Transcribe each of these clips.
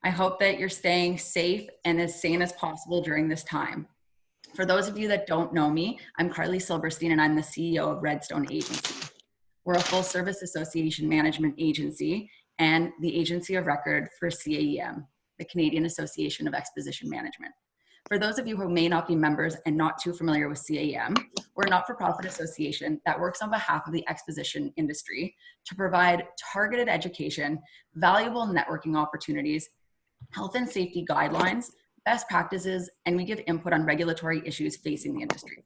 I hope that you're staying safe and as sane as possible during this time. For those of you that don't know me, I'm Carly Silberstein and I'm the CEO of Redstone Agency. We're a full service association management agency and the agency of record for CAEM, the Canadian Association of Exposition Management. For those of you who may not be members and not too familiar with CAEM, we're a not-for-profit association that works on behalf of the exposition industry to provide targeted education, valuable networking opportunities, health and safety guidelines, best practices, and we give input on regulatory issues facing the industry.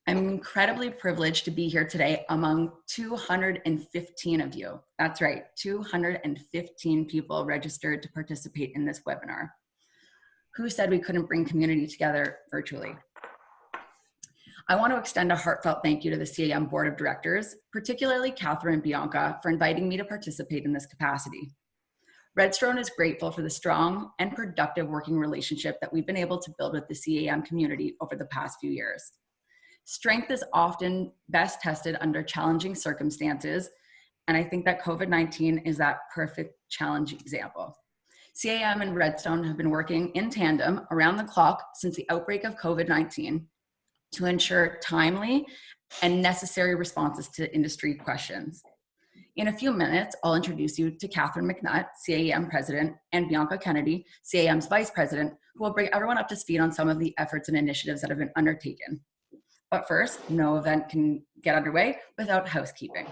I'm incredibly privileged to be here today among 215 of you. That's right, 215 people registered to participate in this webinar. Who said we couldn't bring community together virtually? I want to extend a heartfelt thank you to the CAEM Board of Directors, particularly Catherine and Bianca, for inviting me to participate in this capacity. Redstone is grateful for the strong and productive working relationship that we've been able to build with the CAEM community over the past few years. Strength is often best tested under challenging circumstances, and I think that COVID-19 is that perfect challenge example. CAEM and Redstone have been working in tandem around the clock since the outbreak of COVID-19 to ensure timely and necessary responses to industry questions. In a few minutes, I'll introduce you to Catherine McNutt, CAEM President, and Bianca Kennedy, CAEM's Vice President, who will bring everyone up to speed on some of the efforts and initiatives that have been undertaken. But first, no event can get underway without housekeeping.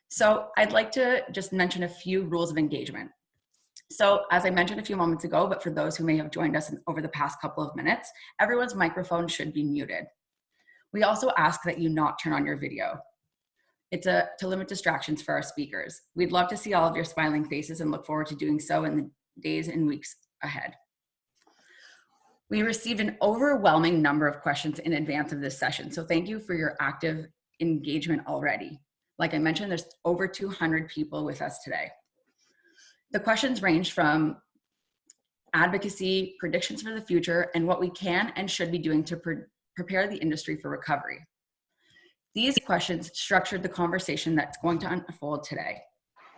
So I'd like to just mention a few rules of engagement. So as I mentioned a few moments ago, but for those who may have joined us over the past couple of minutes, everyone's microphone should be muted. We also ask that you not turn on your video. It's to limit distractions for our speakers. We'd love to see all of your smiling faces and look forward to doing so in the days and weeks ahead. We received an overwhelming number of questions in advance of this session, so thank you for your active engagement already. Like I mentioned, there's over 200 people with us today. The questions range from advocacy, predictions for the future, and what we can and should be doing to prepare the industry for recovery. These questions structured the conversation that's going to unfold today.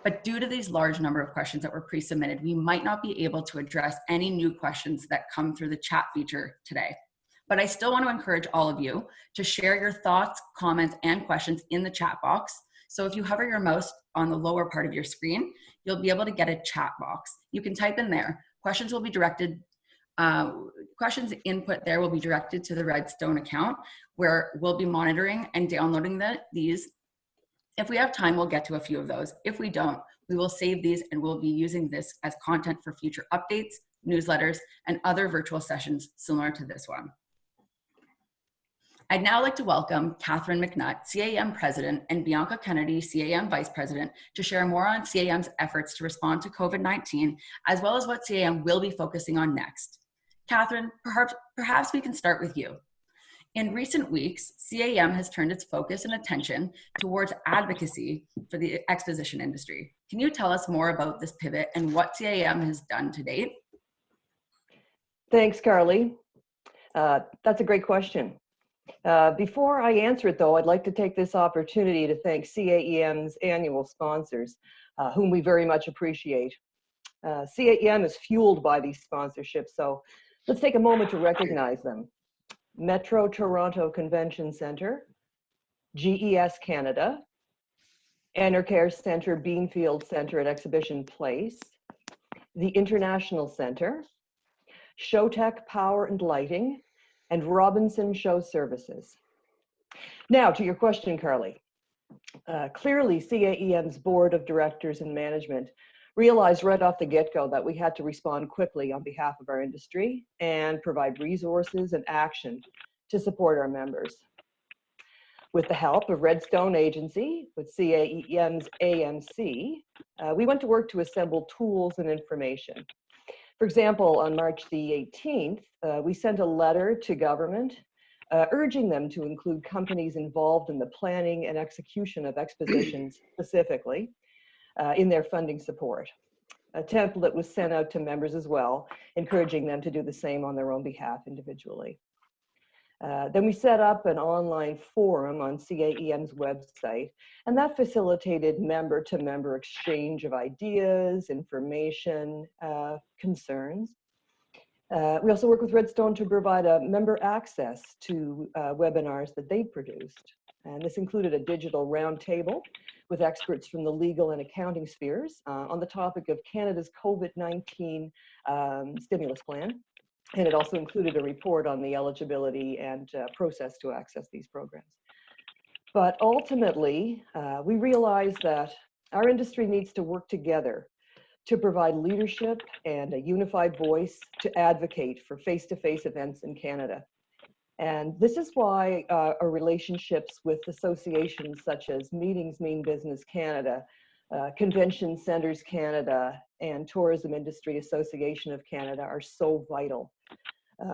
But due to these large number of questions that were pre-submitted, we might not be able to address any new questions that come through the chat feature today. But I still want to encourage all of you to share your thoughts, comments, and questions in the chat box. So if you hover your mouse on the lower part of your screen, you'll be able to get a chat box. You can type in there. Questions will be directed, questions input there will be directed to the Redstone account, where we'll be monitoring and downloading these. If we have time, we'll get to a few of those. If we don't, we will save these and we'll be using this as content for future updates, newsletters, and other virtual sessions similar to this one. I'd now like to welcome Catherine McNutt, CAEM President, and Bianca Kennedy, CAEM Vice President, to share more on CAEM's efforts to respond to COVID-19, as well as what CAEM will be focusing on next. Catherine, perhaps we can start with you. In recent weeks, CAEM has turned its focus and attention towards advocacy for the exposition industry. Can you tell us more about this pivot and what CAEM has done to date? Thanks, Carly. That's a great question. Before I answer it, though, I'd like to take this opportunity to thank CAEM's annual sponsors, whom we very much appreciate. CAEM is fueled by these sponsorships, so let's take a moment to recognize them. Metro Toronto Convention Centre, GES Canada, Enercare Centre Beanfield Centre at Exhibition Place, the International Centre, Showtech Power and Lighting, and Robinson Show Services. Now to your question, Carly. Clearly, CAEM's Board of Directors and Management realized right off the get-go that we had to respond quickly on behalf of our industry and provide resources and action to support our members. With the help of Redstone Agency, with CAEM's AMC, we went to work to assemble tools and information. For example, on March the 18th, we sent a letter to government urging them to include companies involved in the planning and execution of expositions specifically in their funding support. A template was sent out to members as well, encouraging them to do the same on their own behalf individually. Then we set up an online forum on CAEM's website, and that facilitated member-to-member exchange of ideas, information, concerns. We also work with Redstone to provide member access to webinars that they produced. And this included a digital roundtable with experts from the legal and accounting spheres on the topic of Canada's COVID-19 stimulus plan. And it also included a report on the eligibility and process to access these programs. But ultimately, we realized that our industry needs to work together to provide leadership and a unified voice to advocate for face-to-face events in Canada. And this is why our relationships with associations such as Meetings Mean Business Canada, Convention Centres Canada, and Tourism Industry Association of Canada are so vital.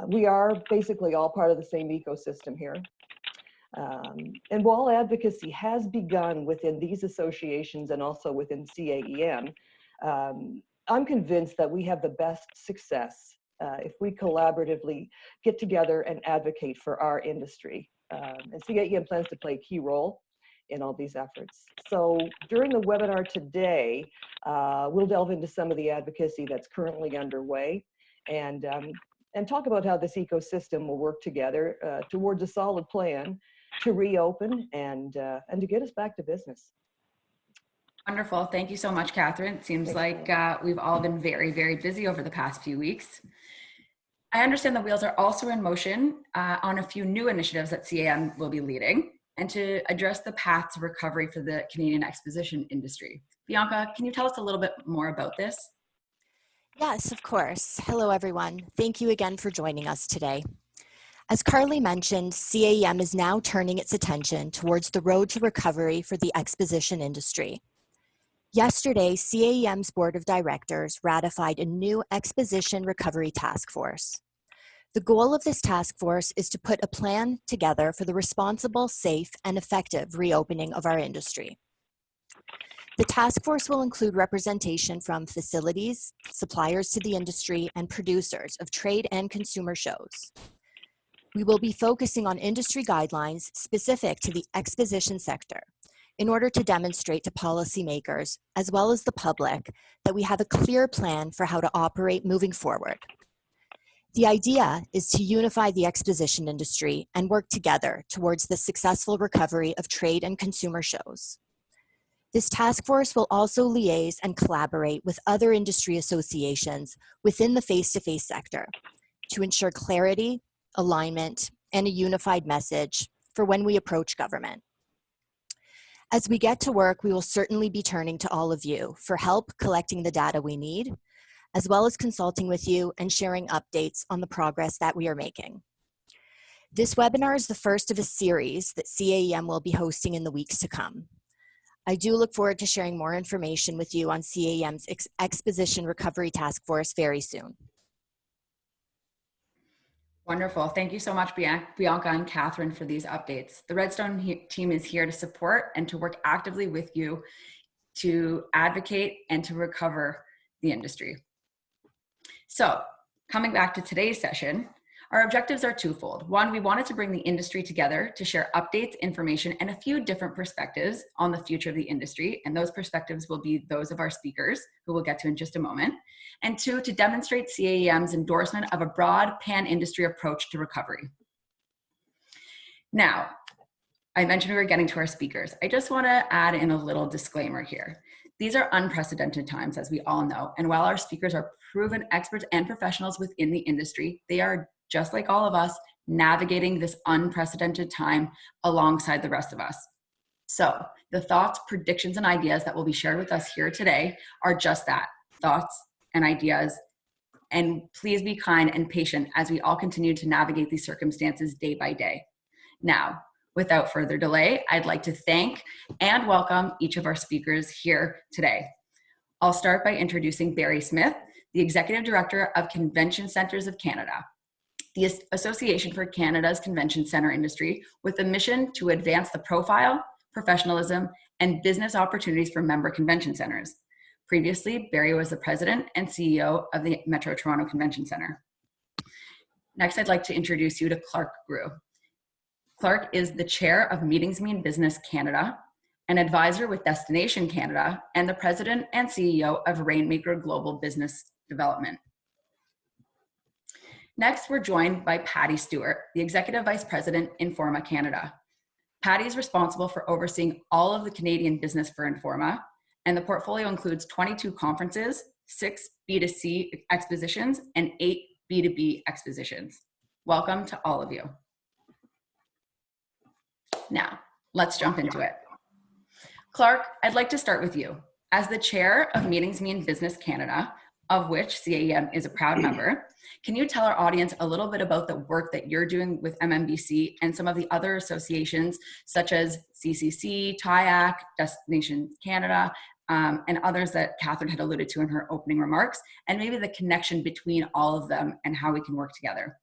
We are basically all part of the same ecosystem here. And while advocacy has begun within these associations and also within CAEM, I'm convinced that we have the best success if we collaboratively get together and advocate for our industry. And CAEM plans to play a key role in all these efforts. So during the webinar today, we'll delve into some of the advocacy that's currently underway and talk about how this ecosystem will work together towards a solid plan to reopen and to get us back to business. Wonderful. Thank you so much, Catherine. It seems like we've all been very, very busy over the past few weeks. I understand the wheels are also in motion on a few new initiatives that CAEM will be leading and to address the path to recovery for the Canadian exposition industry. Bianca, can you tell us a little bit more about this? Yes, of course. Hello, everyone. Thank you again for joining us today. As Carly mentioned, CAEM is now turning its attention towards the road to recovery for the exposition industry. Yesterday, CAEM's Board of Directors ratified a new Exposition Recovery Task Force. The goal of this task force is to put a plan together for the responsible, safe, and effective reopening of our industry. The task force will include representation from facilities, suppliers to the industry, and producers of trade and consumer shows. We will be focusing on industry guidelines specific to the exposition sector in order to demonstrate to policymakers, as well as the public, that we have a clear plan for how to operate moving forward. The idea is to unify the exposition industry and work together towards the successful recovery of trade and consumer shows. This task force will also liaise and collaborate with other industry associations within the face-to-face sector to ensure clarity, alignment, and a unified message for when we approach government. As we get to work, we will certainly be turning to all of you for help collecting the data we need, as well as consulting with you and sharing updates on the progress that we are making. This webinar is the first of a series that CAEM will be hosting in the weeks to come. I do look forward to sharing more information with you on CAEM's Exposition Recovery Task Force very soon. Wonderful. Thank you so much, Bianca and Catherine, for these updates. The Redstone team is here to support and to work actively with you to advocate and to recover the industry. So, coming back to today's session, our objectives are twofold. One, we wanted to bring the industry together to share updates, information, and a few different perspectives on the future of the industry. And those perspectives will be those of our speakers, who we'll get to in just a moment. And two, to demonstrate CAEM's endorsement of a broad pan-industry approach to recovery. Now, I mentioned we were getting to our speakers. I just want to add in a little disclaimer here. These are unprecedented times, as we all know. And while our speakers are proven experts and professionals within the industry, they are, just like all of us, navigating this unprecedented time alongside the rest of us. So the thoughts, predictions, and ideas that will be shared with us here today are just that, thoughts and ideas. And please be kind and patient as we all continue to navigate these circumstances day by day. Now, without further delay, I'd like to thank and welcome each of our speakers here today. I'll start by introducing Barry Smith, the Executive Director of Convention Centres of Canada, the Association for Canada's Convention Centre Industry, with a mission to advance the profile, professionalism, and business opportunities for member convention centres. Previously, Barry was the President and CEO of the Metro Toronto Convention Centre. Next, I'd like to introduce you to Clark Grew. Clark is the chair of Meetings Mean Business Canada, an advisor with Destination Canada, and the president and CEO of Rainmaker Global Business Development. Next, we're joined by Patty Stewart, the Executive Vice President, Informa Canada. Patty is responsible for overseeing all of the Canadian business for Informa, and the portfolio includes 22 conferences, 6 B2C expositions, and 8 B2B expositions. Welcome to all of you. Now, let's jump into it. Clark, I'd like to start with you. As the chair of Meetings Mean Business Canada, of which CAEM is a proud member, can you tell our audience a little bit about the work that you're doing with MMBC and some of the other associations such as CCC, TIAC, Destination Canada, and others that Catherine had alluded to in her opening remarks, and maybe the connection between all of them and how we can work together?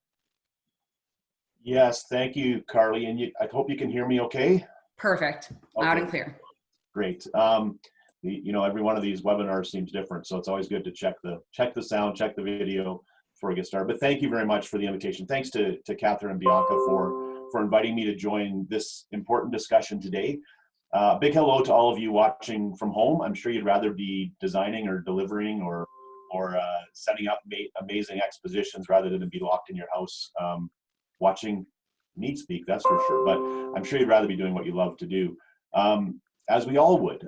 Yes, thank you, Carly. And I hope you can hear me okay? Perfect. Loud and clear. Great. Every one of these webinars seems different, so it's always good to check the sound, check the video before we get started. But thank you very much for the invitation. Thanks to Catherine and Bianca for inviting me to join this important discussion today. Big hello to all of you watching from home. I'm sure you'd rather be designing or delivering or setting up amazing expositions rather than be locked in your house watching me speak, that's for sure. But I'm sure you'd rather be doing what you love to do, as we all would.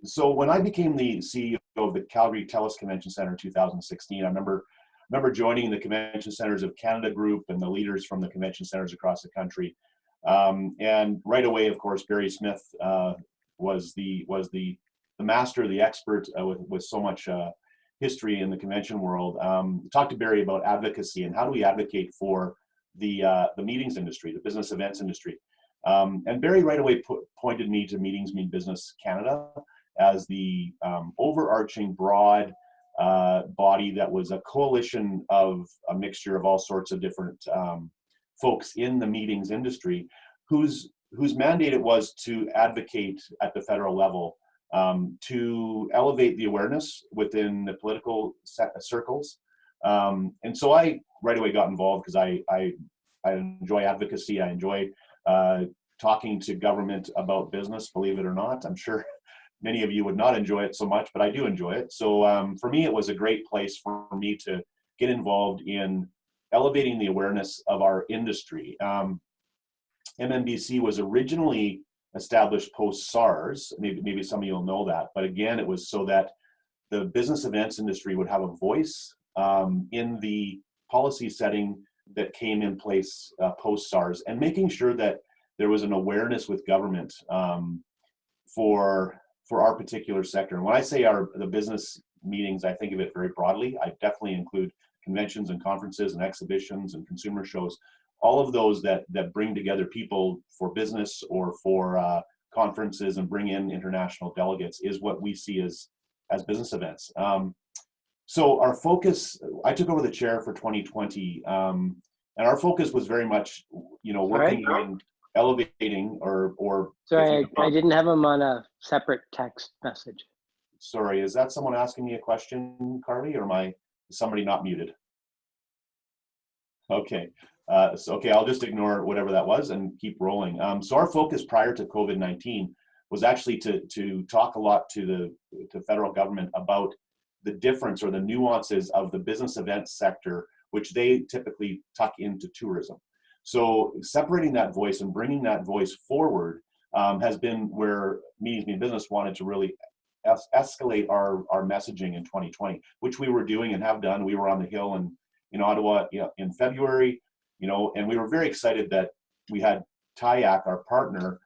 So when I became the CEO of the Calgary TELUS Convention Center in 2016, I remember joining the Convention Centers of Canada group and the leaders from the convention centers across the country. And right away, of course, Barry Smith was the master, the expert with so much history in the convention world. Talked to Barry about advocacy and how do we advocate for the meetings industry, the business events industry. And Barry right away pointed me to Meetings Mean Business Canada as the overarching broad body that was a coalition of a mixture of all sorts of different folks in the meetings industry whose mandate it was to advocate at the federal level to elevate the awareness within the political circles. And so I right away got involved because I enjoy advocacy. I enjoy talking to government about business, believe it or not. I'm sure many of you would not enjoy it so much, but I do enjoy it. So for me, it was a great place for me to get involved in elevating the awareness of our industry. MMBC was originally established post-SARS. Maybe some of you will know that, but again, it was so that the business events industry would have a voice in the policy setting that came in place post-SARS, and making sure that there was an awareness with government for our particular sector. And when I say the business meetings, I think of it very broadly. I definitely include conventions and conferences and exhibitions and consumer shows, all of those that bring together people for business or for conferences and bring in international delegates is what we see as business events. So our focus, I took over the chair for 2020, and our focus was very much, working on elevating or. Sorry, I didn't have them on a separate text message. Sorry, is that someone asking me a question, Carly, or is somebody not muted? Okay, okay, I'll just ignore whatever that was and keep rolling. So our focus prior to COVID-19 was actually to talk a lot to federal government about the difference or the nuances of the business events sector, which they typically tuck into tourism. So separating that voice and bringing that voice forward has been where Meetings Mean Business wanted to really escalate our messaging in 2020, which we were doing and have done. We were on the Hill in Ottawa in February, and we were very excited that we had TIAC, our partner,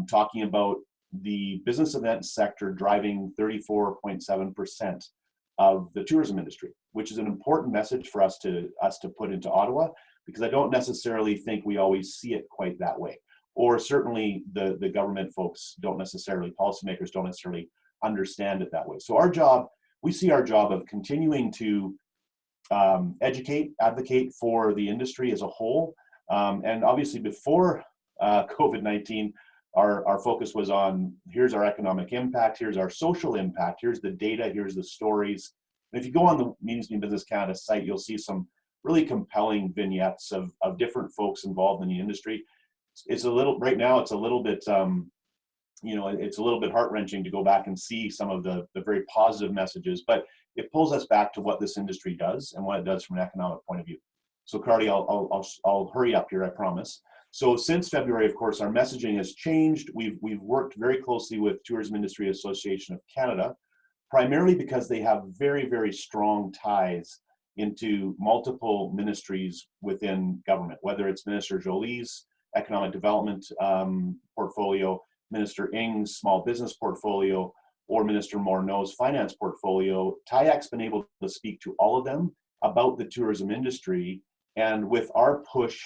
talking about the business event sector driving 34.7% of the tourism industry, which is an important message for us to put into Ottawa, because I don't necessarily think we always see it quite that way, or certainly the government folks policymakers don't necessarily understand it that way. So we see our job of continuing to educate, advocate for the industry as a whole, and obviously before COVID-19, our focus was on, here's our economic impact, here's our social impact, here's the data, here's the stories. And if you go on the Meetings Mean Business Canada site, you'll see some really compelling vignettes of different folks involved in the industry. it's a little, right now it's a little bit, you know, it's a little bit heart-wrenching to go back and see some of the very positive messages, but it pulls us back to what this industry does and what it does from an economic point of view. So Carly, I'll hurry up here, I promise. So since February, of course, our messaging has changed. We've worked very closely with Tourism Industry Association of Canada, primarily because they have very, very strong ties into multiple ministries within government, whether it's Minister Jolie's economic development portfolio, Minister Ng's small business portfolio, or Minister Morneau's finance portfolio. TIAC's been able to speak to all of them about the tourism industry, and with our push,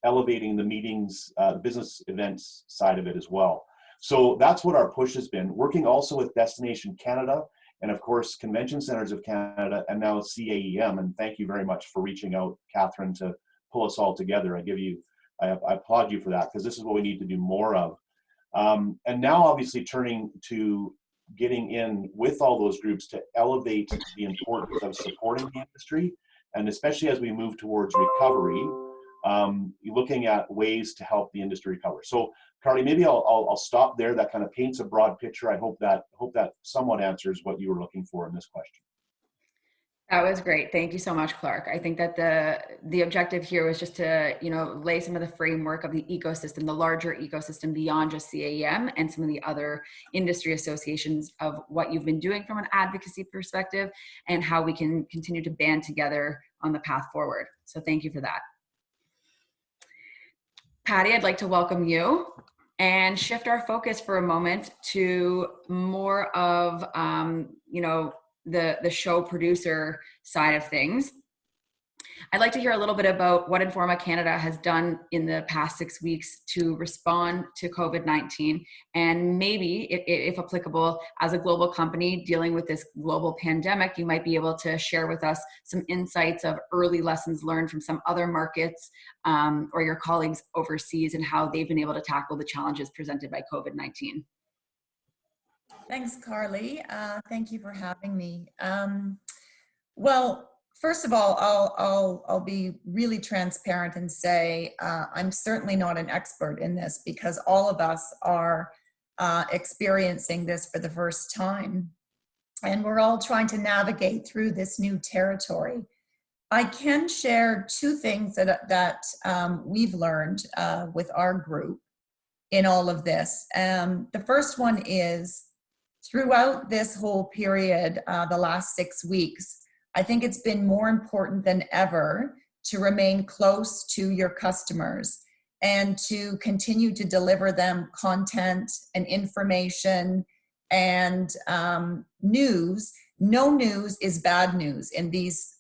elevating the meetings, business events side of it as well. So that's what our push has been, working also with Destination Canada, and of course, Convention Centers of Canada, and now CAEM, and thank you very much for reaching out, Catherine, to pull us all together. I applaud you for that, because this is what we need to do more of. And now obviously turning to getting in with all those groups to elevate the importance of supporting the industry, and especially as we move towards recovery, looking at ways to help the industry recover. So Carly, maybe I'll stop there. That kind of paints a broad picture. I hope that somewhat answers what you were looking for in this question. That was great. Thank you so much, Clark. I think that the objective here was just to, you know, lay some of the framework of the ecosystem, the larger ecosystem beyond just CAEM and some of the other industry associations of what you've been doing from an advocacy perspective and how we can continue to band together on the path forward. So thank you for that. Patty, I'd like to welcome you and shift our focus for a moment to more of, you know, the show producer side of things. I'd like to hear a little bit about what Informa Canada has done in the past 6 weeks to respond to COVID-19, and maybe, if applicable, as a global company dealing with this global pandemic, you might be able to share with us some insights of early lessons learned from some other markets or your colleagues overseas and how they've been able to tackle the challenges presented by COVID-19. Thanks, Carly. Thank you for having me. Well, first of all, I'll be really transparent and say I'm certainly not an expert in this, because all of us are experiencing this for the first time, and we're all trying to navigate through this new territory. I can share two things that we've learned with our group in all of this. The first one is, throughout this whole period, the last 6 weeks, I think it's been more important than ever to remain close to your customers and to continue to deliver them content and information and news. No news is bad news in these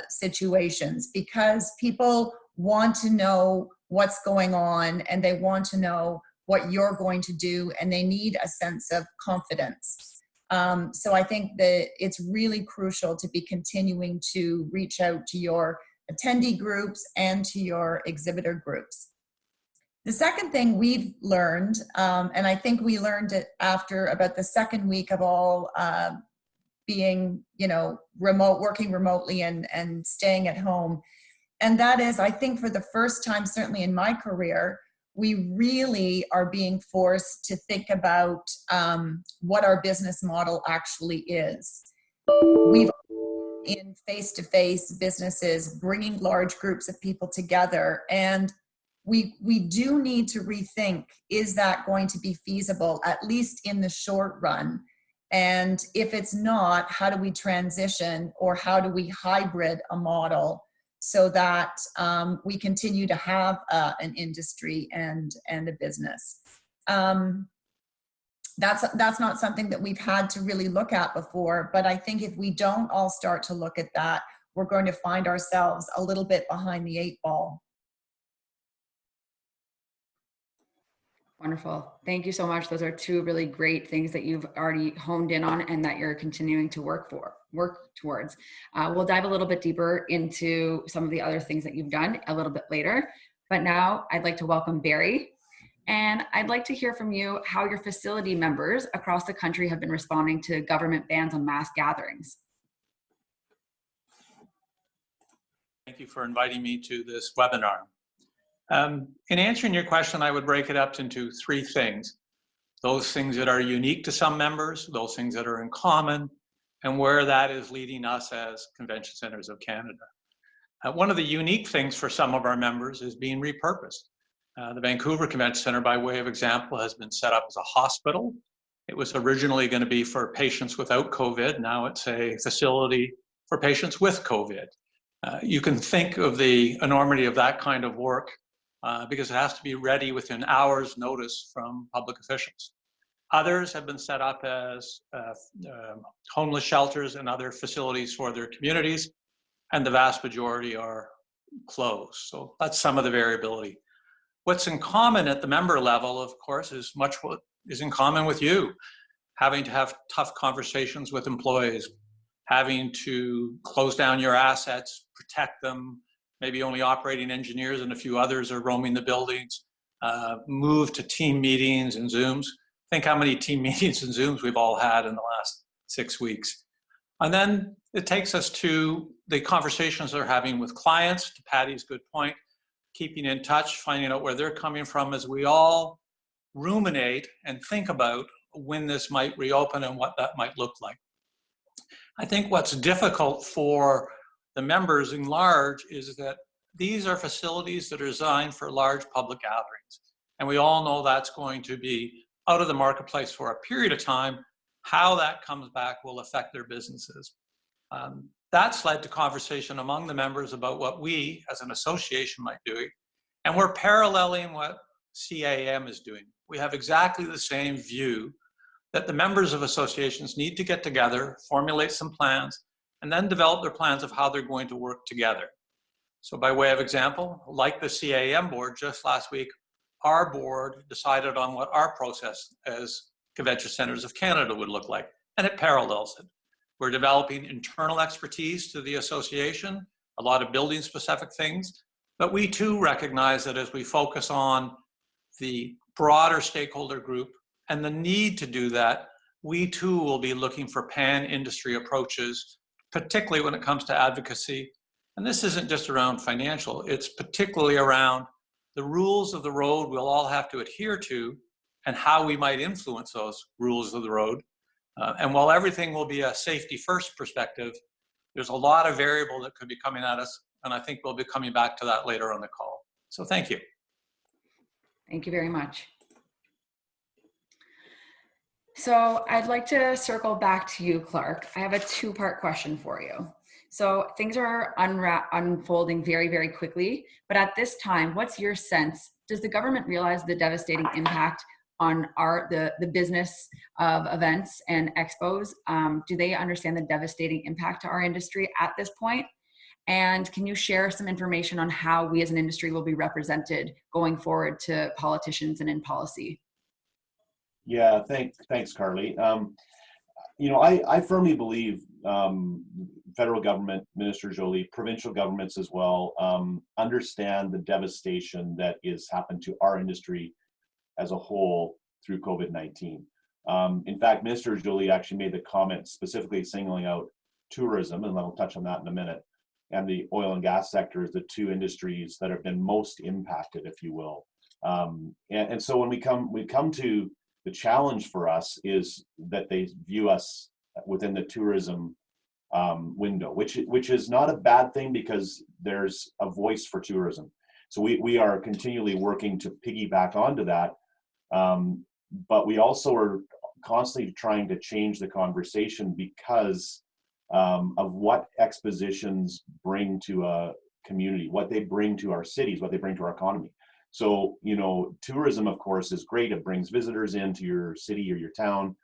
situations, because people want to know what's going on and they want to know what you're going to do, and they need a sense of confidence. So I think that it's really crucial to be continuing to reach out to your attendee groups and to your exhibitor groups. The second thing we've learned, and I think we learned it after about the second week of all being, you know, working remotely and staying at home, and that is, I think for the first time, certainly in my career, we really are being forced to think about what our business model actually is. We've in face-to-face businesses, bringing large groups of people together, and we do need to rethink, is that going to be feasible, at least in the short run? And if it's not, how do we transition, or how do we hybrid a model so that we continue to have an industry and a business? That's not something that we've had to really look at before, but I think if we don't all start to look at that, we're going to find ourselves a little bit behind the 8 ball. Wonderful. Thank you so much. Those are two really great things that you've already honed in on and that you're continuing to work towards. We'll dive a little bit deeper into some of the other things that you've done a little bit later, but now I'd like to welcome Barry, and I'd like to hear from you how your facility members across the country have been responding to government bans on mass gatherings. Thank you for inviting me to this webinar. In answering your question, I would break it up into three things. Those things that are unique to some members, those things that are in common, and where that is leading us as Convention Centers of Canada. One of the unique things for some of our members is being repurposed. The Vancouver Convention Centre, by way of example, has been set up as a hospital. It was originally going to be for patients without COVID. Now it's a facility for patients with COVID. You can think of the enormity of that kind of work because it has to be ready within hours' notice from public officials. Others have been set up as homeless shelters and other facilities for their communities, and the vast majority are closed. So that's some of the variability. What's in common at the member level, of course, is much what is in common with you. Having to have tough conversations with employees, having to close down your assets, protect them, maybe only operating engineers and a few others are roaming the buildings, move to team meetings and Zooms. Think how many team meetings and Zooms we've all had in the last 6 weeks. And then it takes us to the conversations they're having with clients, to Patty's good point, keeping in touch, finding out where they're coming from as we all ruminate and think about when this might reopen and what that might look like. I think what's difficult for the members in large is that these are facilities that are designed for large public gatherings. And we all know that's going to be out of the marketplace for a period of time. How that comes back will affect their businesses. That's led to conversation among the members about what we as an association might do. And we're paralleling what CAEM is doing. We have exactly the same view that the members of associations need to get together, formulate some plans, and then develop their plans of how they're going to work together. So by way of example, like the CAEM board, just last week, our board decided on what our process as Convention Centers of Canada would look like, and it parallels it. We're developing internal expertise to the association, a lot of building specific things, but we too recognize that as we focus on the broader stakeholder group and the need to do that, we too will be looking for pan-industry approaches, particularly when it comes to advocacy. And this isn't just around financial, it's particularly around the rules of the road we'll all have to adhere to and how we might influence those rules of the road. And while everything will be a safety first perspective, there's a lot of variable that could be coming at us, and I think we'll be coming back to that later on the call. So thank you. Thank you very much. So I'd like to circle back to you, Clark. I have a two-part question for you. So things are unfolding very, very quickly, but at this time, what's your sense? Does the government realize the devastating impact on the business of events and expos? Do they understand the devastating impact to our industry at this point? And can you share some information on how we as an industry will be represented going forward to politicians and in policy? Yeah, thanks, Carly. You know, I firmly believe federal government, Minister Joly, provincial governments as well, understand the devastation that is happened to our industry as a whole through COVID-19. In fact, Minister Joly actually made the comment specifically singling out tourism, and I'll touch on that in a minute, and the oil and gas sector as the two industries that have been most impacted, if you will. And so when we come to the challenge for us is that they view us within the tourism window, which is not a bad thing because there's a voice for tourism. So we are continually working to piggyback onto that, but we also are constantly trying to change the conversation because of what expositions bring to a community, what they bring to our cities, what they bring to our economy. So, you know, tourism, of course, is great. It brings visitors into your city or your town,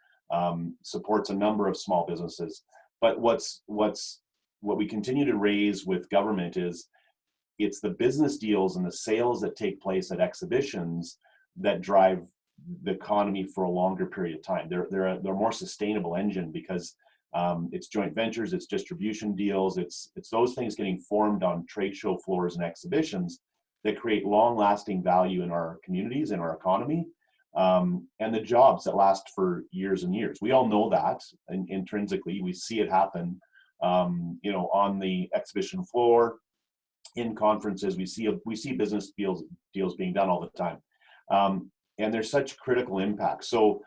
supports a number of small businesses. But what we continue to raise with government is it's the business deals and the sales that take place at exhibitions that drive the economy for a longer period of time. They're a more sustainable engine because it's joint ventures, it's distribution deals, it's those things getting formed on trade show floors and exhibitions that create long-lasting value in our communities and our economy, and the jobs that last for years and years. We all know that intrinsically. We see it happen, you know, on the exhibition floor, in conferences. We see business deals being done all the time, and there's such critical impact. So,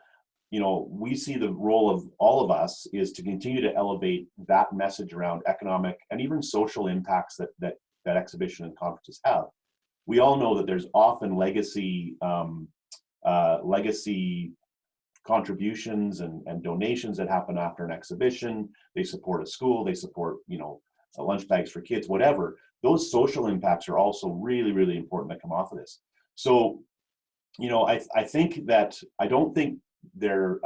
you know, we see the role of all of us is to continue to elevate that message around economic and even social impacts that exhibition and conferences have. We all know that there's often legacy contributions and donations that happen after an exhibition. They support a school, they support, you know, lunch bags for kids, whatever. Those social impacts are also really, really important that come off of this. So, you know, I think that, I don't think they're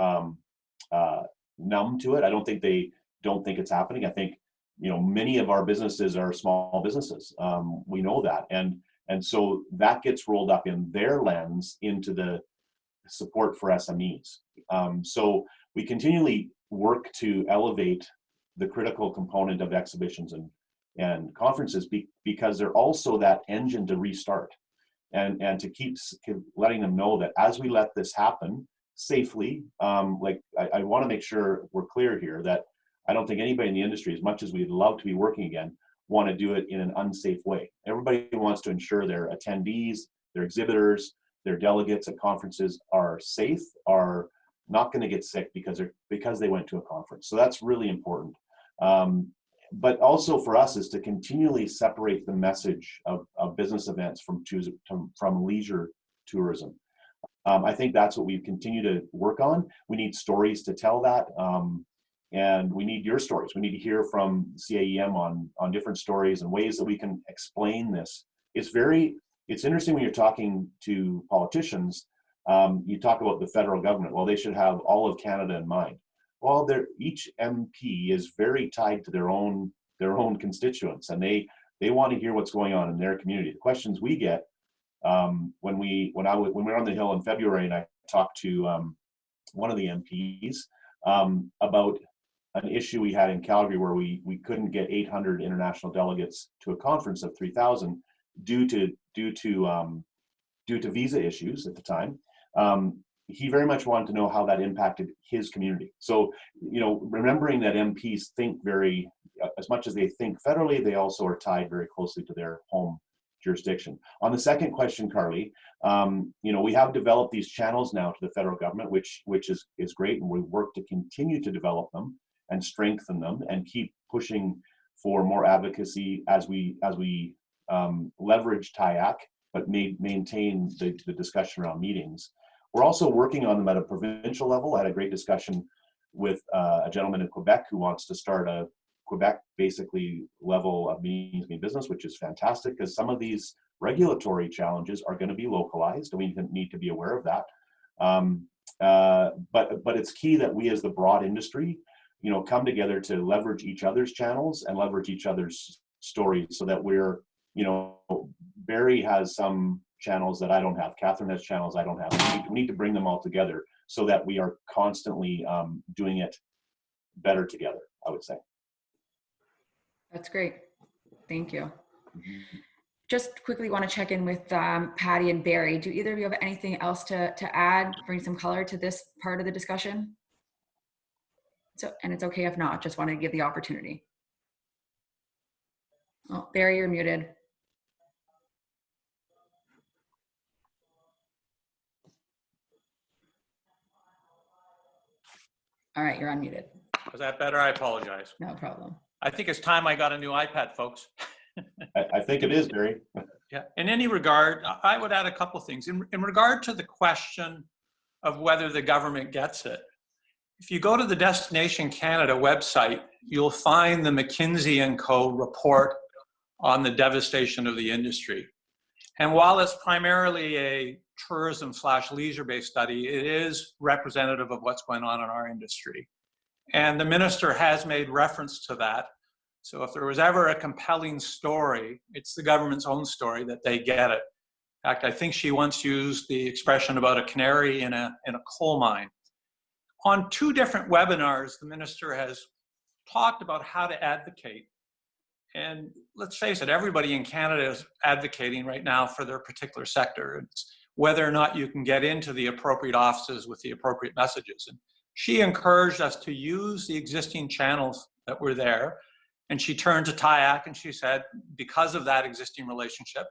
numb to it. I don't think they don't think it's happening. I think, you know, many of our businesses are small businesses. We know that. And so that gets rolled up in their lens into the support for SMEs. So we continually work to elevate the critical component of exhibitions and conferences because they're also that engine to restart and to keep letting them know that as we let this happen safely, like I want to make sure we're clear here that I don't think anybody in the industry, as much as we'd love to be working again, want to do it in an unsafe way. Everybody wants to ensure their attendees, their exhibitors, their delegates at conferences are safe, are not going to get sick because they went to a conference. So that's really important. But also for us is to continually separate the message of business events from leisure tourism. I think that's what we continue to work on. We need stories to tell that. And we need your stories. We need to hear from CAEM on different stories and ways that we can explain this. It's interesting when you're talking to politicians, you talk about the federal government. Well, they should have all of Canada in mind. Well, each MP is very tied to their own constituents, and they want to hear what's going on in their community. The questions we get when we were on the Hill in February, and I talked to one of the MPs about an issue we had in Calgary where we couldn't get 800 international delegates to a conference of 3,000 due to visa issues at the time. He very much wanted to know how that impacted his community. So, you know, remembering that MPs think as much as they think federally, they also are tied very closely to their home jurisdiction. On the second question, Carly, you know, we have developed these channels now to the federal government, which is great, and we work to continue to develop them and strengthen them and keep pushing for more advocacy as we leverage TIAC, but maintain the discussion around meetings. We're also working on them at a provincial level. I had a great discussion with a gentleman in Quebec who wants to start a Quebec basically level of meetings mean business, which is fantastic because some of these regulatory challenges are going to be localized, and we need to be aware of that. But it's key that we as the broad industry, you know, come together to leverage each other's channels and leverage each other's stories so that we're, you know, Barry has some channels that I don't have. Catherine has channels I don't have. We need to bring them all together so that we are constantly doing it better together, I would say. That's great. Thank you. Just quickly want to check in with Patty and Barry. Do either of you have anything else to add, bring some color to this part of the discussion? And it's okay if not, just wanted to give the opportunity. Oh, Barry, you're muted. All right, you're unmuted. Was that better? I apologize. No problem. I think it's time I got a new iPad, folks. I think it is, Barry. Yeah. In any regard, I would add a couple of things. In regard to the question of whether the government gets it, if you go to the Destination Canada website, you'll find the McKinsey & Co. report on the devastation of the industry. And while it's primarily a tourism/leisure-based study, it is representative of what's going on in our industry. And the minister has made reference to that. So if there was ever a compelling story, it's the government's own story that they get it. In fact, I think she once used the expression about a canary in a coal mine. On 2 different webinars, the minister has talked about how to advocate. And let's face it, everybody in Canada is advocating right now for their particular sector. It's whether or not you can get into the appropriate offices with the appropriate messages. And she encouraged us to use the existing channels that were there And she turned to TIAC and she said, because of that existing relationship,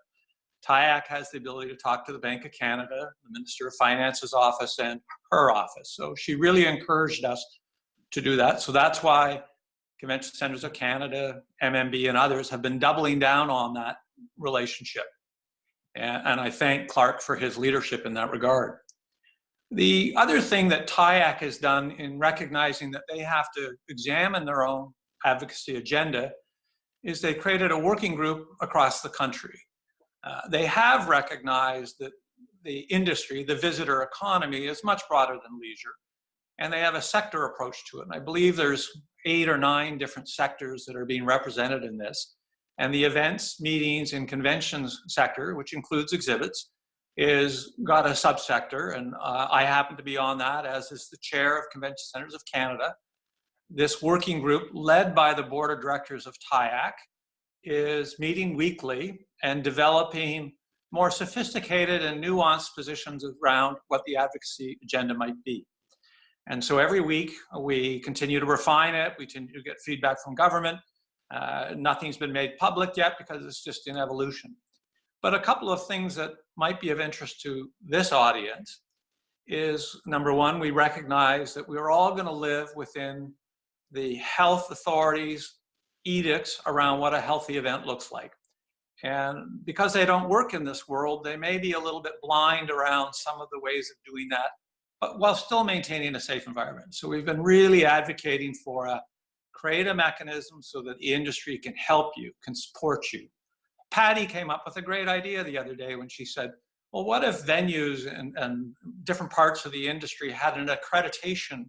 TIAC has the ability to talk to the Bank of Canada, the Minister of Finance's office, and her office. So she really encouraged us to do that. So that's why Convention Centers of Canada, MMB, and others have been doubling down on that relationship. And I thank Clark for his leadership in that regard. The other thing that TIAC has done in recognizing that they have to examine their own advocacy agenda is they created a working group across the country. They have recognized that the industry, the visitor economy, is much broader than leisure, and they have a sector approach to it. And I believe there's 8 or 9 different sectors that are being represented in this. And the events, meetings, and conventions sector, which includes exhibits, is got a subsector, and I happen to be on that, as is the chair of Convention Centers of Canada. This working group, led by the board of directors of TIAC, is meeting weekly and developing more sophisticated and nuanced positions around what the advocacy agenda might be. And so every week we continue to refine it, we continue to get feedback from government. Nothing's been made public yet because it's just in evolution. But a couple of things that might be of interest to this audience is, number one, we recognize that we're all going to live within the health authorities' edicts around what a healthy event looks like. And because they don't work in this world, they may be a little bit blind around some of the ways of doing that, but while still maintaining a safe environment. So we've been really advocating for create a mechanism so that the industry can help you, can support you. Patty came up with a great idea the other day when she said, well, what if venues and different parts of the industry had an accreditation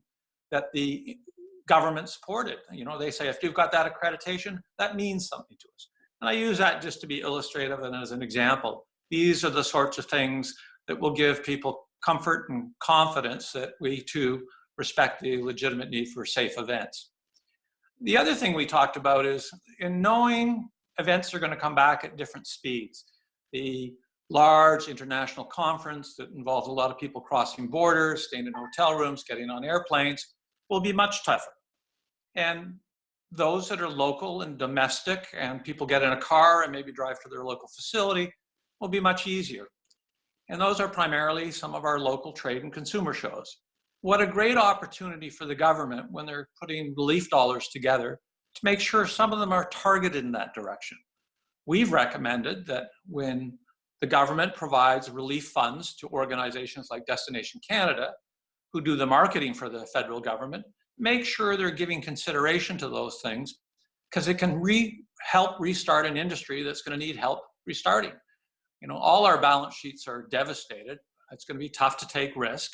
that the government supported? You know, they say, if you've got that accreditation, that means something to us. And I use that just to be illustrative and as an example. These are the sorts of things that will give people comfort and confidence that we too respect the legitimate need for safe events. The other thing we talked about is in knowing events are going to come back at different speeds. The large international conference that involves a lot of people crossing borders, staying in hotel rooms, getting on airplanes, will be much tougher. And those that are local and domestic and people get in a car and maybe drive to their local facility will be much easier. And those are primarily some of our local trade and consumer shows. What a great opportunity for the government when they're putting relief dollars together to make sure some of them are targeted in that direction. We've recommended that when the government provides relief funds to organizations like Destination Canada, who do the marketing for the federal government, make sure they're giving consideration to those things, because it can help restart an industry that's going to need help restarting. You know, all our balance sheets are devastated. It's going to be tough to take risk,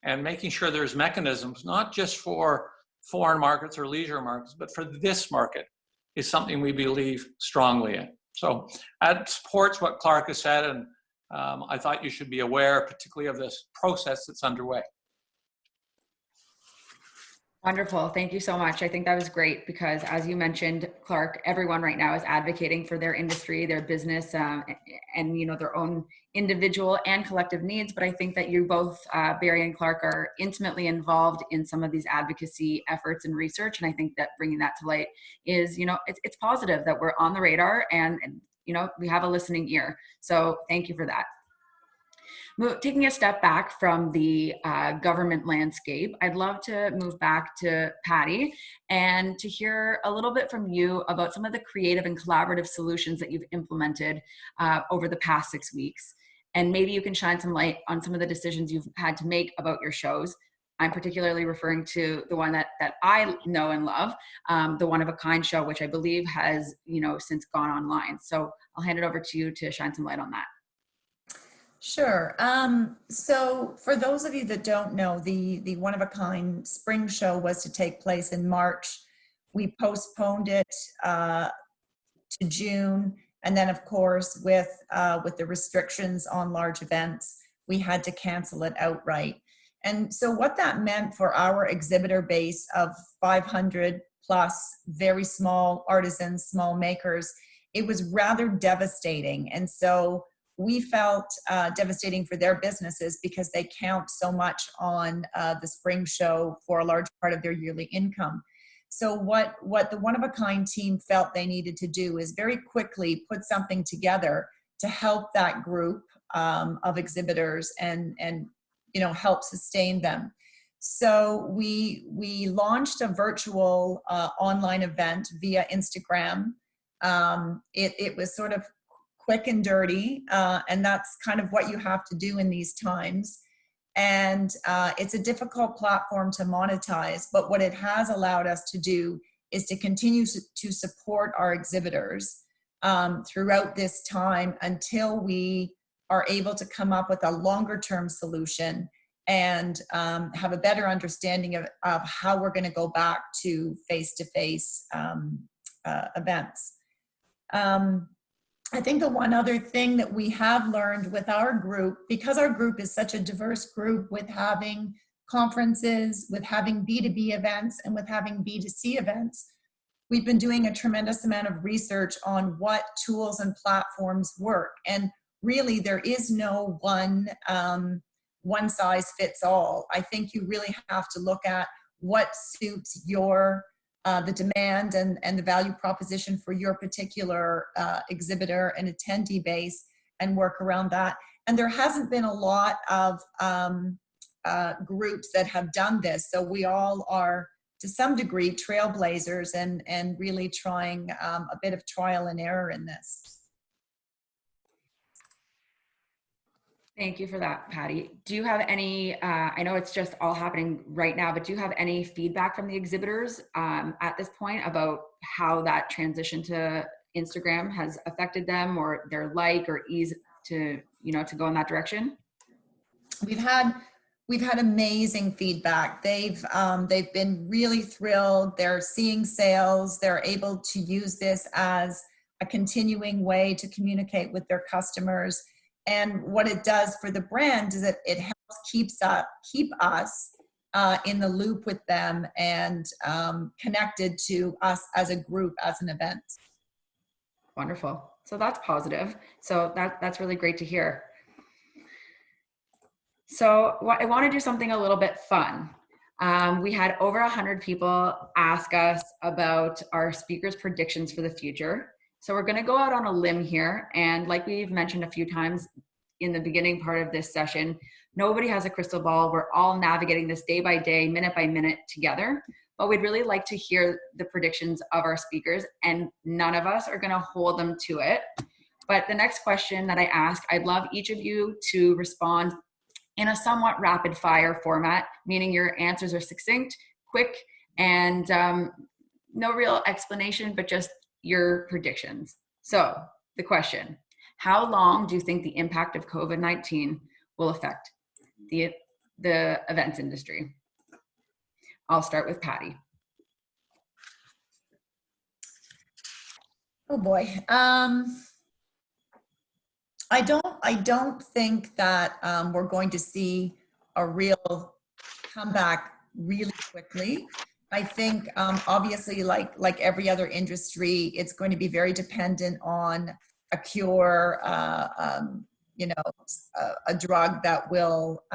and making sure there's mechanisms, not just for foreign markets or leisure markets, but for this market is something we believe strongly in. So that supports what Clark has said, and I thought you should be aware, particularly of this process that's underway. Wonderful. Thank you so much. I think that was great because, as you mentioned, Clark, everyone right now is advocating for their industry, their business, and you know, their own individual and collective needs. But I think that you both, Barry and Clark, are intimately involved in some of these advocacy efforts and research. And I think that bringing that to light is, you know, it's positive that we're on the radar and you know, we have a listening ear. So thank you for that. Taking a step back from the government landscape, I'd love to move back to Patty and to hear a little bit from you about some of the creative and collaborative solutions that you've implemented over the past 6 weeks. And maybe you can shine some light on some of the decisions you've had to make about your shows. I'm particularly referring to the one that I know and love, the One of a Kind show, which I believe has, you know, since gone online. So I'll hand it over to you to shine some light on that. Sure. So for those of you that don't know, the One of a Kind spring show was to take place in March. We postponed it to June. And then of course, with the restrictions on large events, we had to cancel it outright. And so what that meant for our exhibitor base of 500 plus very small artisans, small makers, it was rather devastating. And so we felt devastating for their businesses because they count so much on the spring show for a large part of their yearly income. So what the One of a Kind team felt they needed to do is very quickly put something together to help that group of exhibitors and help sustain them. So we launched a virtual online event via Instagram. It was sort of quick and dirty, and that's kind of what you have to do in these times. And it's a difficult platform to monetize, but what it has allowed us to do is to continue to support our exhibitors throughout this time until we are able to come up with a longer term solution and have a better understanding of how we're going to go back to face-to-face events. I think the one other thing that we have learned with our group, because our group is such a diverse group with having conferences, with having B2B events, and with having B2C events, we've been doing a tremendous amount of research on what tools and platforms work. And really, there is no one size fits all. I think you really have to look at what suits your the demand and the value proposition for your particular exhibitor and attendee base and work around that. And there hasn't been a lot of groups that have done this. So we all are, to some degree, trailblazers and really trying a bit of trial and error in this. Thank you for that, Patty. Do you have any, I know it's just all happening right now, but do you have any feedback from the exhibitors at this point about how that transition to Instagram has affected them or their like or ease to, to go in that direction? We've had amazing feedback. They've been really thrilled. They're seeing sales. They're able to use this as a continuing way to communicate with their customers. And what it does for the brand is that it helps keep us in the loop with them and connected to us as a group, as an event. Wonderful. So that's positive. So that's really great to hear. So I want to do something a little bit fun. We had over 100 people ask us about our speakers' predictions for the future. So we're going to go out on a limb here. And like we've mentioned a few times in the beginning part of this session, nobody has a crystal ball. We're all navigating this day by day, minute by minute together. But we'd really like to hear the predictions of our speakers, and none of us are going to hold them to it. But the next question that I ask, I'd love each of you to respond in a somewhat rapid fire format, meaning your answers are succinct, quick, and no real explanation, but just your predictions. So the question, how long do you think the impact of COVID-19 will affect the events industry? I'll start with Patty. Oh boy. I don't think that we're going to see a real comeback really quickly. I think obviously like every other industry, it's going to be very dependent on a cure, a drug that will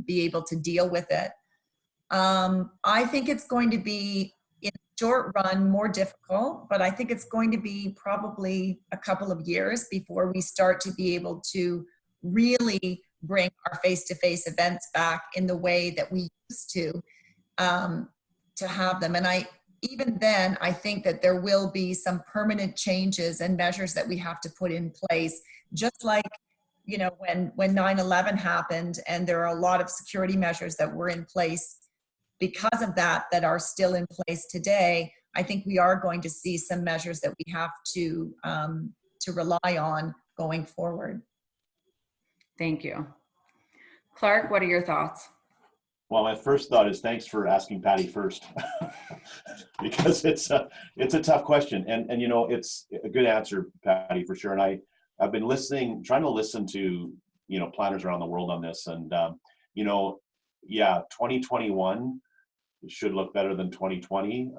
be able to deal with it. I think it's going to be, in the short run, more difficult, but I think it's going to be probably a couple of years before we start to be able to really bring our face-to-face events back in the way that we used to have them. And even then, I think that there will be some permanent changes and measures that we have to put in place, just like, when 9/11 happened, and there are a lot of security measures that were in place because of that are still in place today. I think we are going to see some measures that we have to rely on going forward. Thank you. Clark, what are your thoughts? Well, my first thought is thanks for asking Patty first, because it's a tough question, and it's a good answer, Patty, for sure. And I've been trying to listen to planners around the world on this, and 2021 should look better than 2020.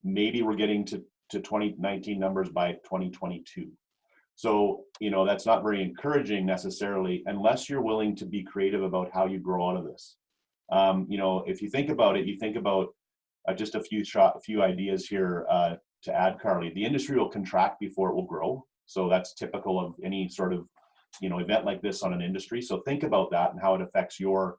Maybe we're getting to 2019 numbers by 2022. So that's not very encouraging necessarily, unless you're willing to be creative about how you grow out of this. If you think about it, you think about just a few ideas here to add, Carly. The industry will contract before it will grow. So that's typical of any sort of, event like this on an industry. So think about that and how it affects your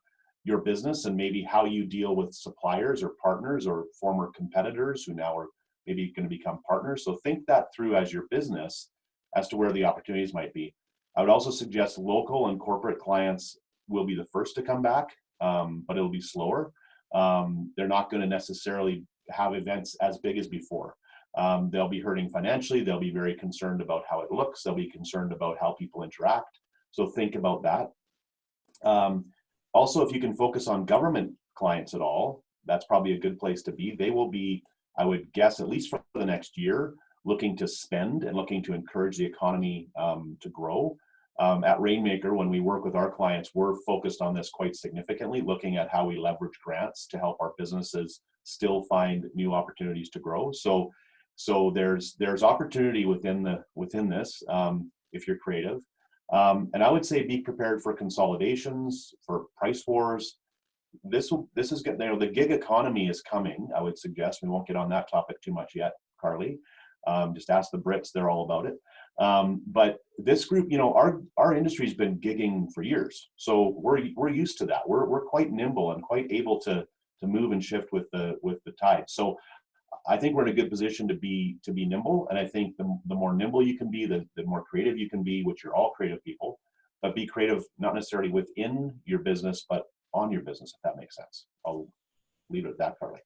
business, and maybe how you deal with suppliers or partners or former competitors who now are maybe going to become partners. So think that through as your business as to where the opportunities might be. I would also suggest local and corporate clients will be the first to come back, but it'll be slower. They're not going to necessarily have events as big as before. They'll be hurting financially. They'll be very concerned about how it looks. They'll be concerned about how people interact. So think about that. Also, if you can focus on government clients at all, that's probably a good place to be. They will be, I would guess, at least for the next year, looking to spend and looking to encourage the economy to grow. At Rainmaker, when we work with our clients, we're focused on this quite significantly, looking at how we leverage grants to help our businesses still find new opportunities to grow. So there's opportunity within this if you're creative. And I would say be prepared for consolidations, for price wars. This is getting there. The gig economy is coming, I would suggest. We won't get on that topic too much yet, Carly. Just ask the Brits, they're all about it. But this group, our industry's been gigging for years. So we're used to that. We're quite nimble and quite able to move and shift with the tide. So I think we're in a good position to be nimble. And I think the more nimble you can be, the more creative you can be, which you're all creative people, but be creative, not necessarily within your business, but on your business, if that makes sense. I'll leave it at that, Carly.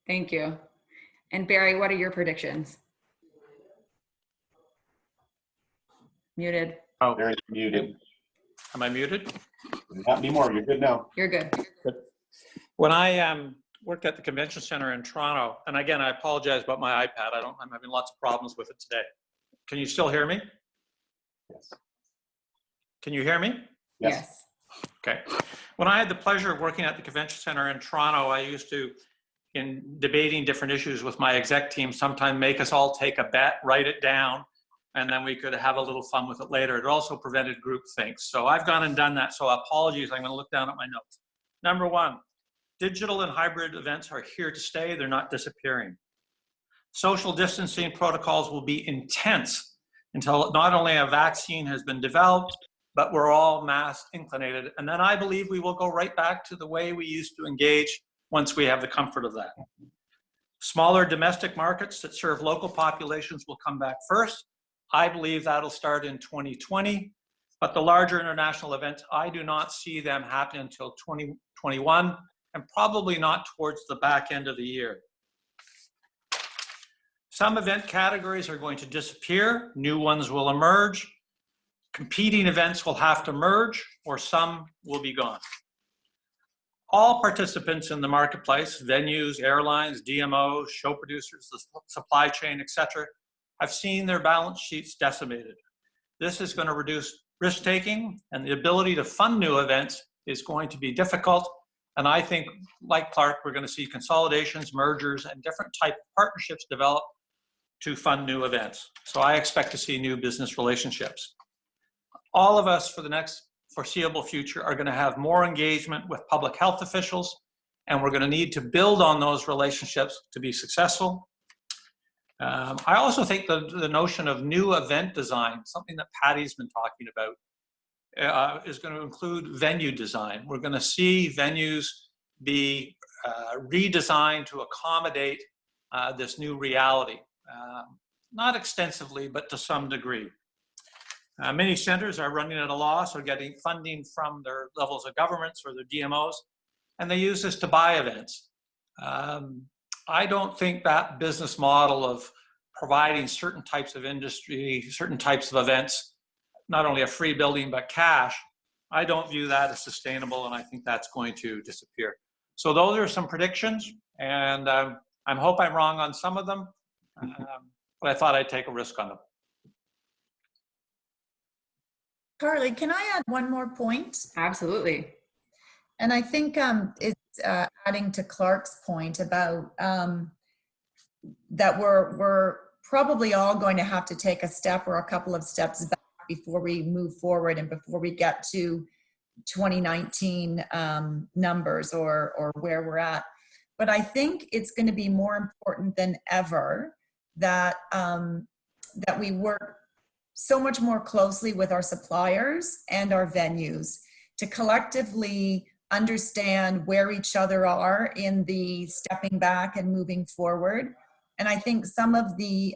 Thank you. And Barry, what are your predictions? Muted. Oh, Barry's muted. am I muted? Not anymore. You're good now. You're good. When I worked at the convention center in Toronto, and again, I apologize about my iPad. I'm having lots of problems with it today. Can you still hear me? Yes. Can you hear me? Yes. Okay. When I had the pleasure of working at the convention center in Toronto, I used to, in debating different issues with my exec team, sometimes make us all take a bet, write it down, and then we could have a little fun with it later. It also prevented groupthink. So I've gone and done that. So apologies, I'm going to look down at my notes. Number one, digital and hybrid events are here to stay. They're not disappearing. Social distancing protocols will be intense until not only a vaccine has been developed, but we're all mask inclinated. And then I believe we will go right back to the way we used to engage once we have the comfort of that. Smaller domestic markets that serve local populations will come back first. I believe that'll start in 2020, but the larger international events, I do not see them happening until 2021, and probably not towards the back end of the year. Some event categories are going to disappear, new ones will emerge. Competing events will have to merge, or some will be gone. All participants in the marketplace, venues, airlines, DMOs, show producers, the supply chain, etc., have seen their balance sheets decimated. This is going to reduce risk-taking, and the ability to fund new events is going to be difficult. And I think, like Clark, we're going to see consolidations, mergers, and different type of partnerships develop to fund new events. So I expect to see new business relationships. All of us for the next foreseeable future are going to have more engagement with public health officials, and we're going to need to build on those relationships to be successful. I also think the notion of new event design, something that Patty's been talking about, is going to include venue design. We're going to see venues be redesigned to accommodate this new reality. Not extensively, but to some degree. Many centers are running at a loss or getting funding from their levels of governments or their DMOs, and they use this to buy events. I don't think that business model of providing certain types of industry, certain types of events, not only a free building, but cash, I don't view that as sustainable, and I think that's going to disappear. So those are some predictions, and I hope I'm wrong on some of them, but I thought I'd take a risk on them. Carly, can I add one more point? Absolutely. And I think it's adding to Clark's point about that we're probably all going to have to take a step or a couple of steps back before we move forward and before we get to 2019 numbers or where we're at. But I think it's going to be more important than ever that, that we work so much more closely with our suppliers and our venues to collectively understand where each other are in the stepping back and moving forward. And I think some of the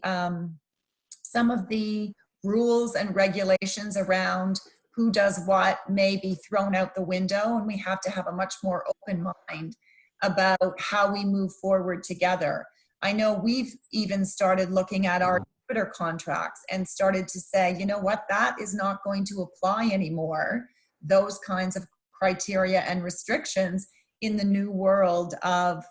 rules and regulations around who does what may be thrown out the window, and we have to have a much more open mind about how we move forward together. I know we've even started looking at our exhibitor contracts and started to say, you know what, that is not going to apply anymore, those kinds of criteria and restrictions in the new world of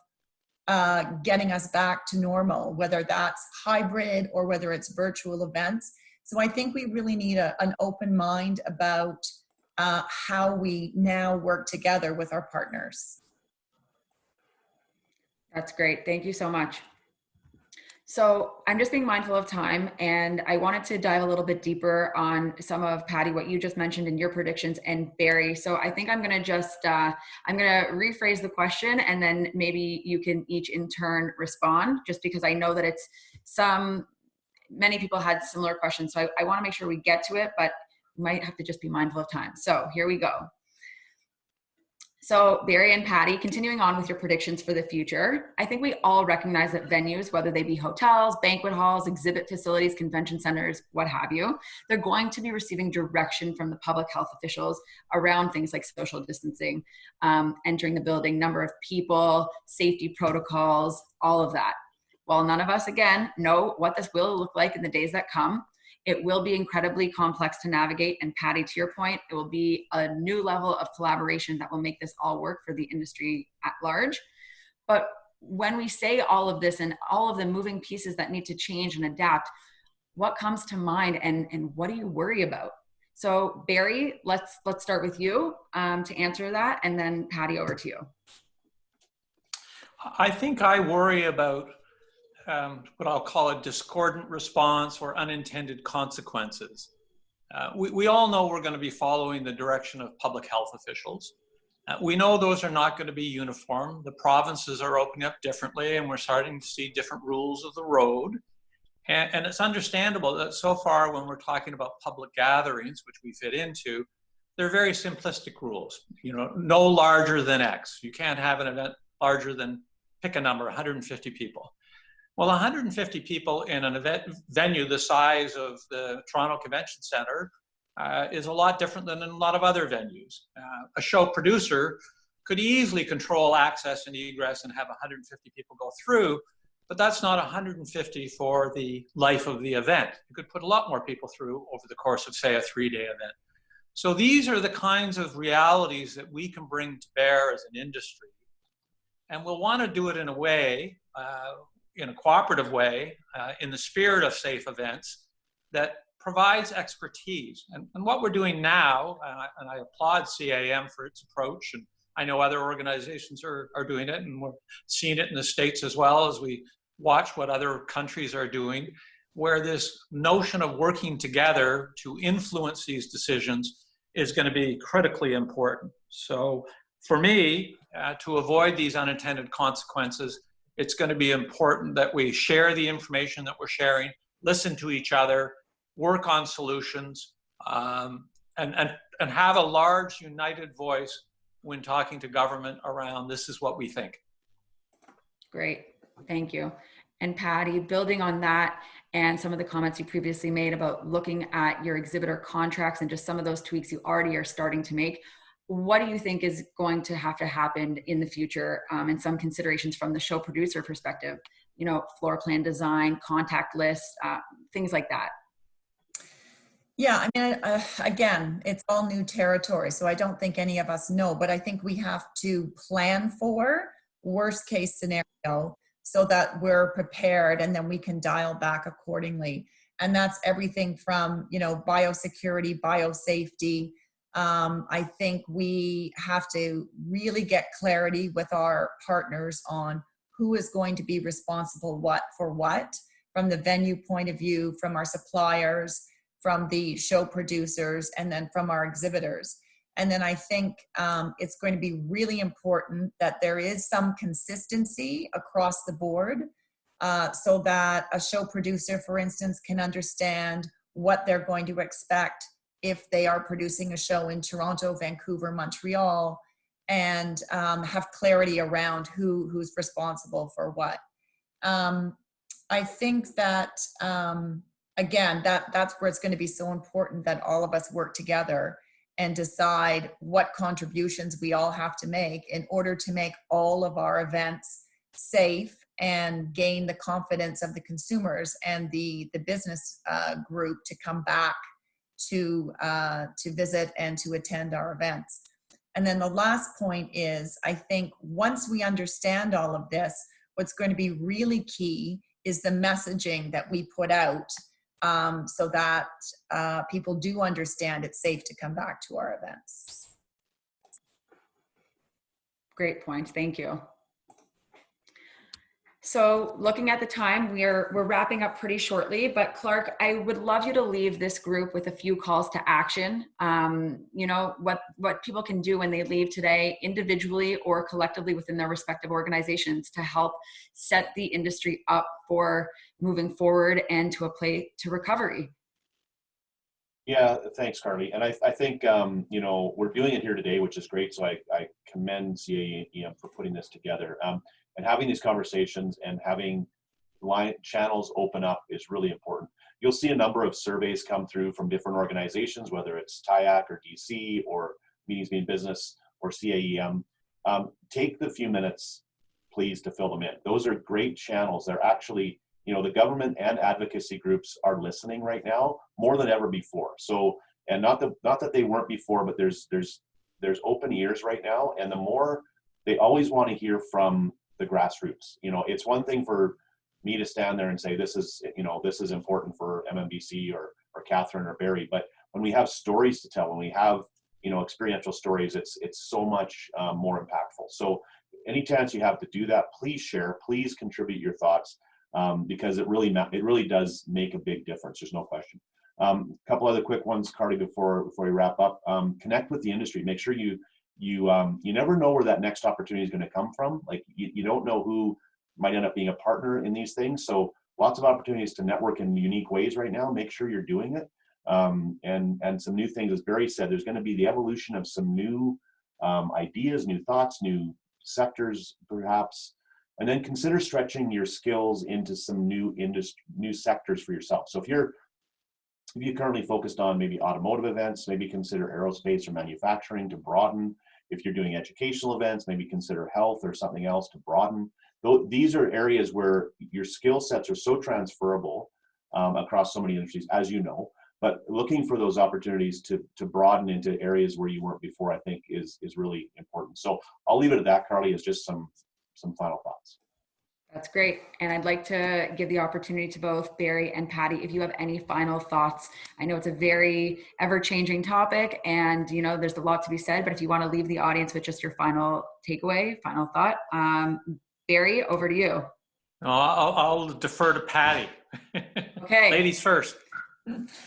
getting us back to normal, whether that's hybrid or whether it's virtual events. So I think we really need an open mind about how we now work together with our partners. That's great. Thank you so much. So I'm just being mindful of time, and I wanted to dive a little bit deeper on some of, Patty, what you just mentioned in your predictions, and Barry. So I think I'm going to just, I'm going to rephrase the question, and then maybe you can each in turn respond, just because I know that it's many people had similar questions. So I want to make sure we get to it, but we might have to just be mindful of time. So here we go. So Barry and Patty, continuing on with your predictions for the future, I think we all recognize that venues, whether they be hotels, banquet halls, exhibit facilities, convention centers, what have you, they're going to be receiving direction from the public health officials around things like social distancing, entering the building, number of people, safety protocols, all of that. While none of us, again, know what this will look like in the days that come, it will be incredibly complex to navigate. And Patty, to your point, it will be a new level of collaboration that will make this all work for the industry at large. But when we say all of this and all of the moving pieces that need to change and adapt, what comes to mind and what do you worry about? So Barry, let's start with you to answer that, and then Patty, over to you. I think I worry about what I'll call a discordant response or unintended consequences. We all know we're going to be following the direction of public health officials. We know those are not going to be uniform. The provinces are opening up differently, and we're starting to see different rules of the road. And it's understandable that so far when we're talking about public gatherings, which we fit into, they're very simplistic rules. You know, no larger than X. You can't have an event larger than, pick a number, 150 people. Well, 150 people in an event venue the size of the Toronto Convention Centre is a lot different than in a lot of other venues. A show producer could easily control access and egress and have 150 people go through, but that's not 150 for the life of the event. You could put a lot more people through over the course of, say, a 3-day event. So these are the kinds of realities that we can bring to bear as an industry. And we'll want to do it in a way, in a cooperative way, in the spirit of safe events, that provides expertise. And what we're doing now, and I applaud CAEM for its approach, and I know other organizations are doing it, and we're seeing it in the States as well as we watch what other countries are doing, where this notion of working together to influence these decisions is going to be critically important. So for me, to avoid these unintended consequences, it's going to be important that we share the information that we're sharing, listen to each other, work on solutions, and have a large united voice when talking to government around this is what we think. Great, thank you. And Patty, building on that and some of the comments you previously made about looking at your exhibitor contracts and just some of those tweaks you already are starting to make, what do you think is going to have to happen in the future, and some considerations from the show producer perspective? You know, floor plan design, contact lists, things like that. Yeah, I mean, again, it's all new territory, so I don't think any of us know, but I think we have to plan for worst case scenario so that we're prepared and then we can dial back accordingly. And that's everything from, you know, biosecurity, biosafety. I think we have to really get clarity with our partners on who is going to be responsible for what, from the venue point of view, from our suppliers, from the show producers, and then from our exhibitors. And then I think it's going to be really important that there is some consistency across the board, so that a show producer, for instance, can understand what they're going to expect if they are producing a show in Toronto, Vancouver, Montreal, and have clarity around who's responsible for what. I think that, again, that's where it's going to be so important that all of us work together and decide what contributions we all have to make in order to make all of our events safe and gain the confidence of the consumers and the business group to come back to visit and to attend our events. And then the last point is, I think once we understand all of this, what's going to be really key is the messaging that we put out, so that people do understand it's safe to come back to our events. Great point, thank you. So looking at the time, we're wrapping up pretty shortly, but Clark, I would love you to leave this group with a few calls to action. You know, what people can do when they leave today, individually or collectively within their respective organizations, to help set the industry up for moving forward and to recovery. Yeah, thanks, Carly. And I think, you know, we're doing it here today, which is great. So I commend CAEM for putting this together. And having these conversations and having channels open up is really important. You'll see a number of surveys come through from different organizations, whether it's TIAC or DC or Meetings Mean Business or CAEM. Take the few minutes, please, to fill them in. Those are great channels. They're actually, you know, the government and advocacy groups are listening right now more than ever before. So, and not that they weren't before, but there's open ears right now. And the more, they always want to hear from the grassroots. You know, it's one thing for me to stand there and say, this is, you know, this is important for MMBC or Catherine or Barry. But when we have stories to tell, when we have, you know, experiential stories, it's so much more impactful. So any chance you have to do that, please share, please contribute your thoughts, because it really does make a big difference. There's no question. A couple other quick ones, Carly, before we wrap up. Connect with the industry. Make sure you never know where that next opportunity is going to come from. Like you don't know who might end up being a partner in these things. So lots of opportunities to network in unique ways right now. Make sure you're doing it. And some new things, as Barry said, there's going to be the evolution of some new ideas, new thoughts, new sectors, perhaps. And then consider stretching your skills into some new sectors for yourself. So if you're currently focused on maybe automotive events, maybe consider aerospace or manufacturing to broaden. If you're doing educational events, maybe consider health or something else to broaden. These are areas where your skill sets are so transferable across so many industries, as you know, but looking for those opportunities to broaden into areas where you weren't before, I think is really important. So I'll leave it at that, Carly, as just some final thoughts. That's great. And I'd like to give the opportunity to both Barry and Patty, if you have any final thoughts. I know it's a very ever-changing topic and, you know, there's a lot to be said, but if you want to leave the audience with just your final takeaway, final thought, Barry, over to you. I'll defer to Patty. Okay. Ladies first.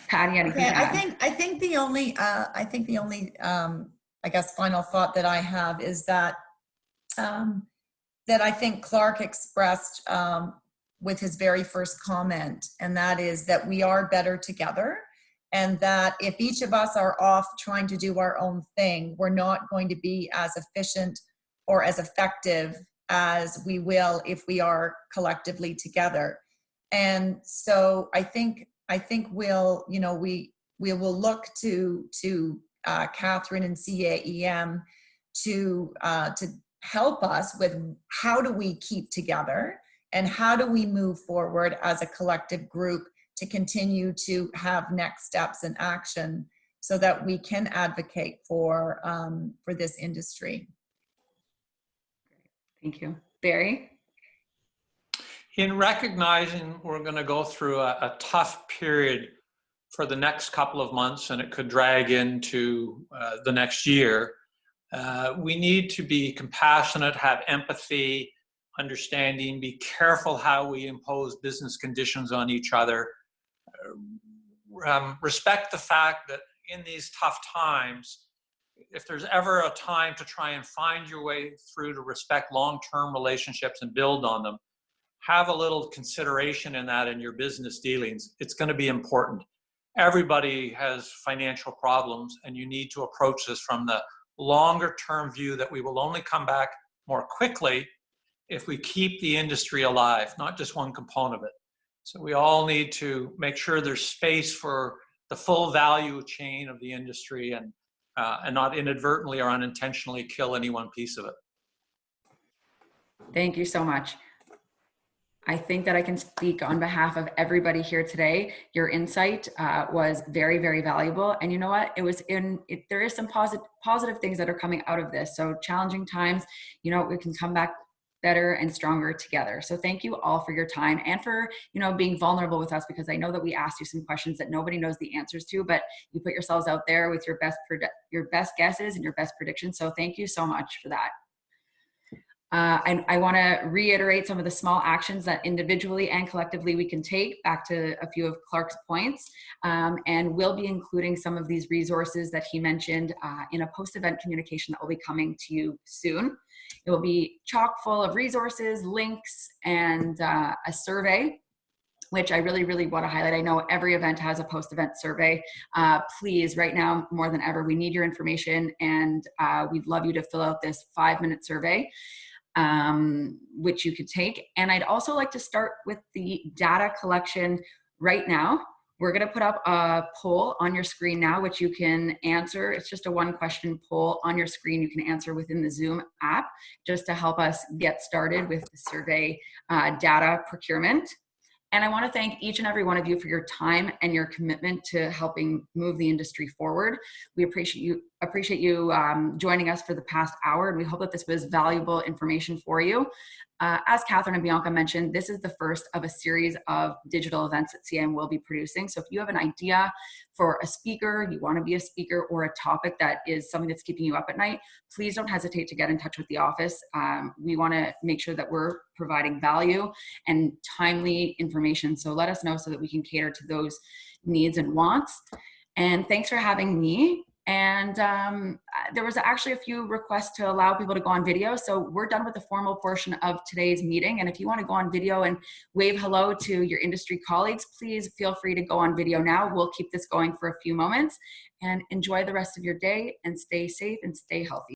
Patty, anything to add? I think the only I guess final thought that I have is that that I think Clark expressed with his very first comment, and that is that we are better together, and that if each of us are off trying to do our own thing, we're not going to be as efficient or as effective as we will if we are collectively together. And so I think we'll, you know, we will look to Catherine and CAEM to help us with how do we keep together and how do we move forward as a collective group to continue to have next steps and action so that we can advocate for this industry. Thank you. Barry? In recognizing we're going to go through a tough period for the next couple of months, and it could drag into the next year, we need to be compassionate, have empathy, understanding, be careful how we impose business conditions on each other, respect the fact that in these tough times, if there's ever a time to try and find your way through to respect long-term relationships and build on them, have a little consideration in that in your business dealings. It's going to be important. Everybody has financial problems, and you need to approach this from the longer term view that we will only come back more quickly if we keep the industry alive, not just one component of it. So we all need to make sure there's space for the full value chain of the industry, and not inadvertently or unintentionally kill any one piece of it. Thank you so much. I think that I can speak on behalf of everybody here today. Your insight was very, very valuable. And you know what? There is some positive things that are coming out of this. So challenging times, you know, we can come back better and stronger together. So thank you all for your time and for, you know, being vulnerable with us, because I know that we asked you some questions that nobody knows the answers to, but you put yourselves out there with your best guesses and your best predictions. So thank you so much for that. I want to reiterate some of the small actions that individually and collectively we can take, back to a few of Clark's points, and we'll be including some of these resources that he mentioned in a post-event communication that will be coming to you soon. It will be chock full of resources, links, and a survey, which I really, really want to highlight. I know every event has a post-event survey. Please, right now, more than ever, we need your information, and we'd love you to fill out this 5-minute survey, which you could take. And I'd also like to start with the data collection right now. We're going to put up a poll on your screen now, which you can answer. It's just a 1-question poll on your screen. You can answer within the Zoom app, just to help us get started with the survey data procurement. And I want to thank each and every one of you for your time and your commitment to helping move the industry forward. We appreciate you joining us for the past hour, and we hope that this was valuable information for you. As Catherine and Bianca mentioned, this is the first of a series of digital events that CAEM will be producing. So if you have an idea for a speaker, you want to be a speaker, or a topic that is something that's keeping you up at night, please don't hesitate to get in touch with the office. We want to make sure that we're providing value and timely information. So let us know so that we can cater to those needs and wants. And thanks for having me. And there was actually a few requests to allow people to go on video. So we're done with the formal portion of today's meeting. And if you want to go on video and wave hello to your industry colleagues, please feel free to go on video now. We'll keep this going for a few moments, and enjoy the rest of your day, and stay safe and stay healthy.